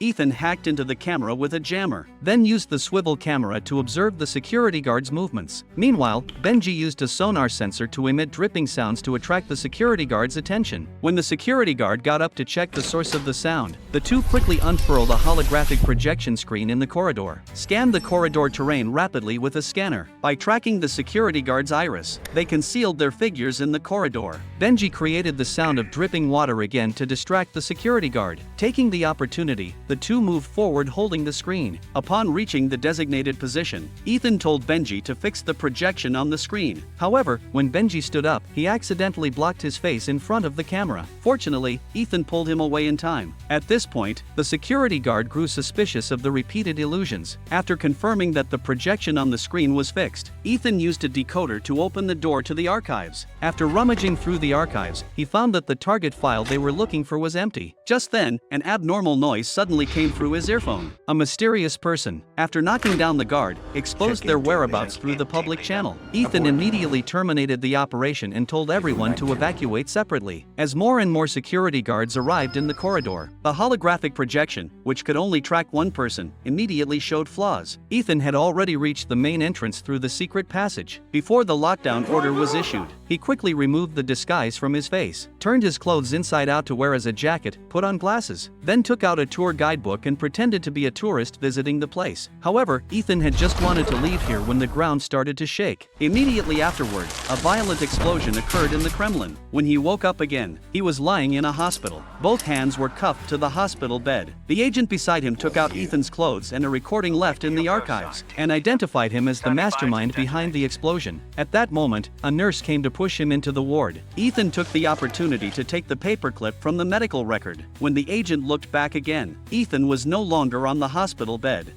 Ethan hacked into the camera with a jammer, then used the swivel camera to observe the security guard's movements. Meanwhile, Benji used a sonar sensor to emit dripping sounds to attract the security guard's attention. When the security guard got up to check the source of the sound, the two quickly unfurled a holographic projection screen in the corridor, scanned the corridor terrain rapidly with a scanner. By tracking the security guard's iris, they concealed their figures in the corridor. Benji created the sound of dripping water again to distract the security guard. Taking the opportunity, the two moved forward holding the screen. Upon reaching the designated position, Ethan told Benji to fix the projection on the screen. However, when Benji stood up, he accidentally blocked his face in front of the camera. Fortunately, Ethan pulled him away in time. At this point, the security guard grew suspicious of the repeated illusions. After confirming that the projection on the screen was fixed, Ethan used a decoder to open the door to the archives. After rummaging through the archives, he found that the target file they were looking for was empty. Just then, an abnormal noise suddenly came through his earphone. A mysterious person, after knocking down the guard, exposed their whereabouts through the public channel. Ethan immediately terminated the operation and told everyone to evacuate separately. As more and more security guards arrived in the corridor, the holographic projection, which could only track one person, immediately showed flaws. Ethan had already reached the main entrance through the secret passage. Before the lockdown order was issued, he quickly removed the disguise from his face, turned his clothes inside out to wear as a jacket, put on glasses, then took out a tour guidebook and pretended to be a tourist visiting the place. However, Ethan had just wanted to leave here when the ground started to shake. Immediately afterward, a violent explosion occurred in the Kremlin. When he woke up again, he was lying in a hospital. Both hands were cuffed to the hospital bed. The agent beside him took out Ethan's clothes and a recording left in the archives, and identified him as the mastermind behind the explosion. At that moment, a nurse came to push him into the ward. Ethan took the opportunity to take the paperclip from the medical record. When the agent looked back again, Ethan was no longer on the hospital bed.